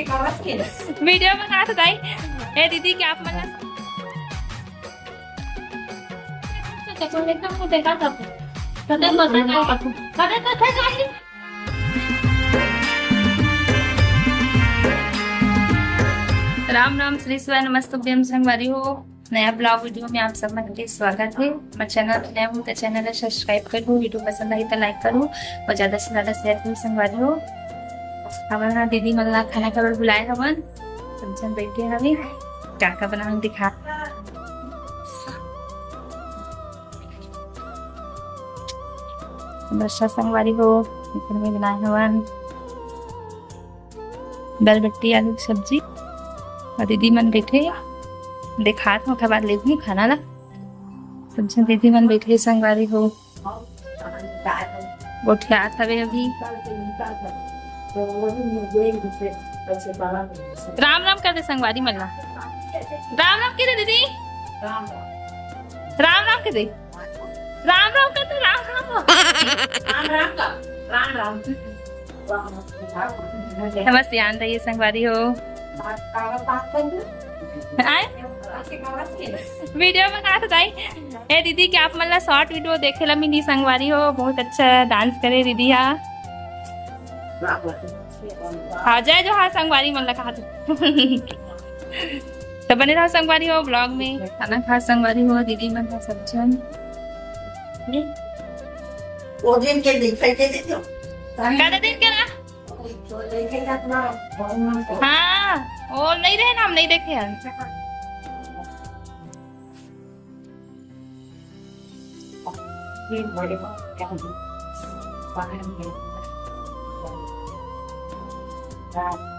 Video बना तो ताई ए दीदी क्या आप मला राम राम श्री शिवाय नमस्तुभ्यम संगवारी हो। नया ब्लॉग वीडियो में आप सब का स्वागत है। मैं चैनल नया हूँ तो चैनल सब्सक्राइब करूँ, वीडियो पसंद आई तो लाइक करूँ और ज़्यादा से ज़्यादा शेयर करूँ। संगवारी हो हमारा दीदी मला खाना खबर बुलाए हवन सब बैठे हवे क्या बना दिखा वर्षा संगवारी हो घर में बनाए हवन दाल बट्टी आलू की सब्जी और दीदी मन बैठे दिखात हो खबर लेती खाना ला सब्जी दीदी मन बैठे संगवारी हो गोठियात हवे अभी राम राम कर दे संगवारी मल्ला राम राम के दे दीदी राम राम के दे राम राम कर दे राम राम नमस्ते आन रही संगवारी हो वीडियो बना तो ताई ए दीदी क्या आप मतलब शॉर्ट वीडियो देखे ला मिनी संगवारी हो बहुत अच्छा डांस करे दीदी हाँ हाँ जय जो हाँ संगवारी मन लगा तो बने रहो संगवारी हो ब्लॉग में खाना खा संगवारी हो दीदी मन का सब्जी वो दिन के दिखाई दे दो क्या दिन के ना हाँ और नहीं रहे ना हम नहीं देखे यार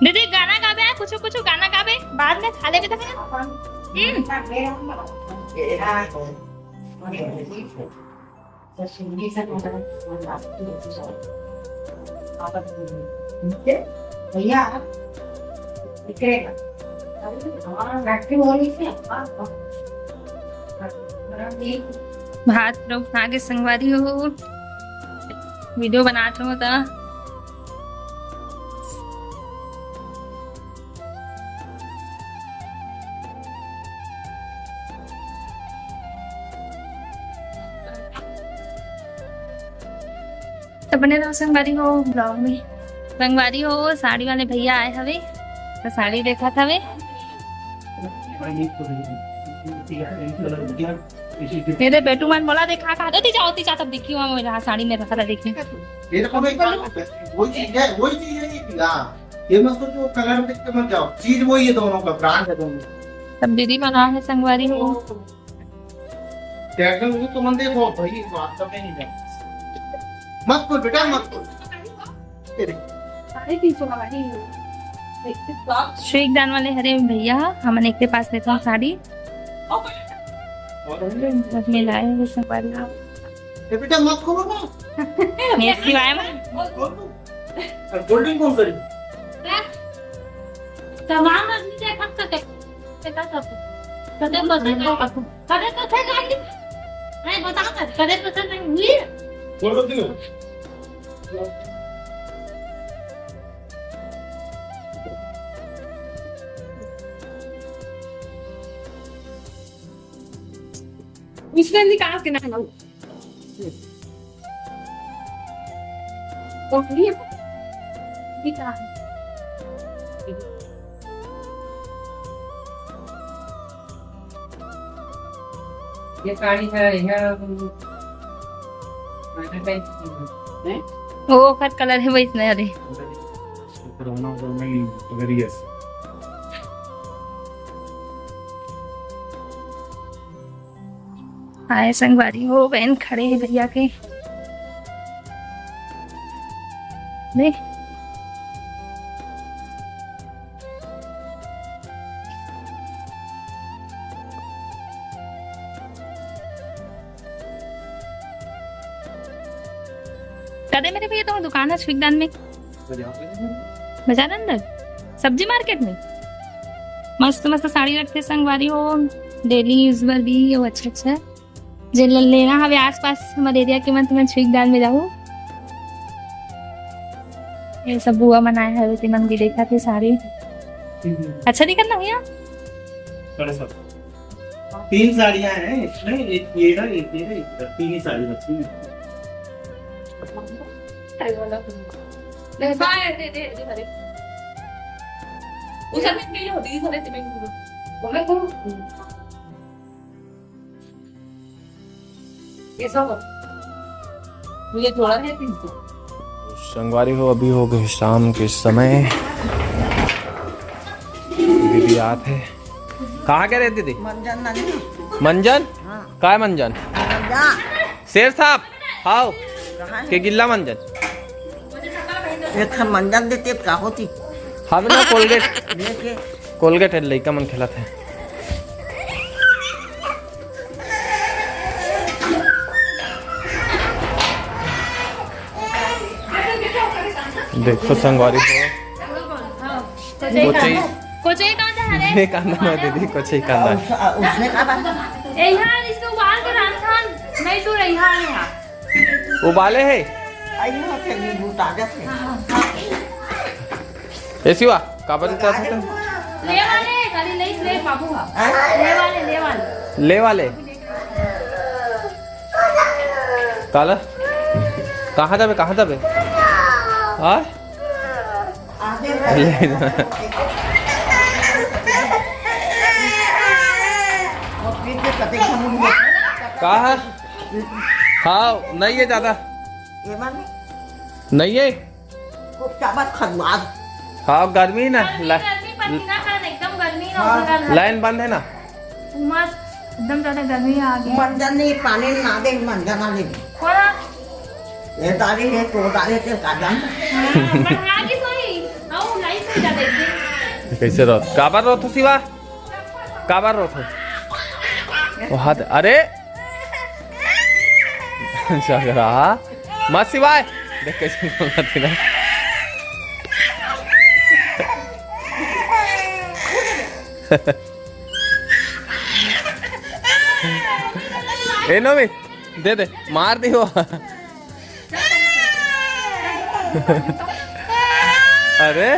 दीदी गाना गावे है कुछ कुछ गाना गावे बाद में खा ले भी तो भैया भात लोग आगे संगवारी हो वीडियो बनाते हो तो बने रहो संगवारी हो ब्लॉग में संगवारी हो साड़ी वाले भैया आए हवे तो साड़ी देखा था वे मेरे बेटू मन बोला देखा कहा दी जाओ ती जा तब दिखी हुआ मेरा साड़ी में रखा था देखने वही चीज है ये मत सोचो कलर देख के मत जाओ चीज वही है दोनों का ब्रांड है दोनों तब दीदी मना है संगवारी हो टैगल तो मन देखो भाई वास्तव में नहीं है मत बोल बेटा मत बोल तेरे श्रीक दान वाले हरे भैया हमने एक के पास लेता हूँ साड़ी में लाए हुए संगवारी ये बेटा मत खोलो ना मेरे सिवाय में गोल्डन कौन करी तमाम आदमी देखा देखा सब कदे तो थे गाड़ी नहीं बता कदे तो नहीं हुई बोलो दियो इसने निकाल के ना लो तो ये निकाल ये साड़ी है वो खत कलर है वही इसने अरे आए संगवारी हो बहन खड़े हैं भैया के देख कदे मेरे भैया तो दुकान है स्विगदान में बाजार अंदर सब्जी मार्केट में मस्त मस्त साड़ी रखते संगवारी हो डेली यूज वाली वो अच्छा अच्छा जे लेना हवे आसपास हमारे एरिया के मन तो मैं स्विगदान में जाऊँ ये सब बुआ मनाए हवे ते मन भी देखा थे साड़ी अच्छा नहीं करना भैया? थोड़ा सा 3 साड़ियां हैं इसमें, एक ये है, एक ये है, एक इधर। 3 ही साड़ी बची है। नहीं बाय दे दे अरे उसे भी पीले होती है सारे तुम्हें बोले को ये सब मुझे थोड़ा है पिंक संगवारी हो, अभी हो गए शाम के समय। दीदी आते हैं। कहाँ गए रहे दीदी? मंजन? काय मंजन? शेर साहब हाउ के गिल्ला मंजन एक मंजन देते का होती हम ना कोलगेट लेके कोलगेट है लड़का मन खेला थे। देखो संगवारी को कोचई कहाँ जा रहे? ये कांदा ना दीदी कुछ ही कांदा उसने का बात यहाँ इसको उबाल के राजस्थान नहीं तो यहाँ है। उबाले है आई हो के नींबू ताजा से ऐसी हुआ काबर देता था ले वाले खाली ले ले बाबू का ले वाले काला कहाँ जाबे हाँ ले जा। कहा हाँ नहीं है ज्यादा ये माने नहीं है को क्या बात खनवाद हाँ गर्मी ना गर्मी पसीना खान एकदम गर्मी ना लाइन बंद है ना मस्त एकदम ज्यादा गर्मी आ गई। मंजन नहीं पानी ना दे मंजन ना ले कौन ये दारी है तो दारी से का जान बढ़ा के सोई आओ लाइट से जा देखते कैसे रो काबर रो थो सिवा काबर रो थो वो हाथ अरे चल रहा मत सिवाय देख कैसे बोलना थी ना ए नोमी दे दे मार दी वो अरे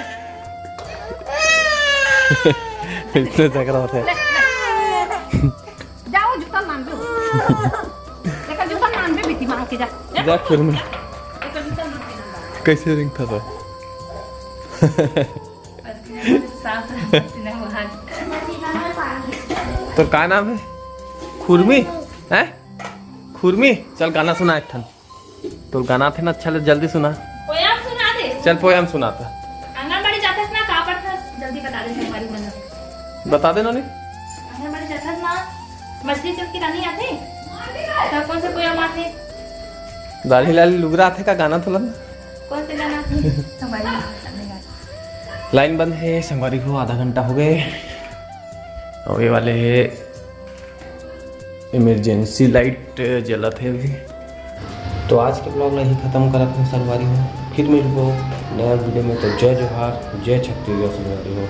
इतने झगड़ा होते हैं जाओ जूता मान दो लेकिन जूता मान दे बेटी मार के जा जा फिर मैं कैसे रिंग था तो साफ पसीना वहां। तो क्या नाम है खुरमी है खुरमी चल गाना सुना एक ठन तो गाना थे ना अच्छा जल्दी सुना पोयम सुना दे चल पोयम सुनाता आंगनबाड़ी जाते ना कहाँ पर था जल्दी बता दे हमारी बना बता देना नहीं आंगनबाड़ी जाता ना मछली चौक की रानी आते तो कौन से पोयम आते दाढ़ी लाली लुगरा थे का गाना थोड़ा कौन से गाना आते हमारी लाइन बंद है संगवारी को आधा घंटा हो गए और ये वाले इमरजेंसी लाइट जला थे अभी। तो आज के ब्लॉग नहीं ख़त्म करा था संगवारी हो फिर मिल को नया वीडियो में। तो जय जोहार जय छत्तीसगढ़ संगवारी हो।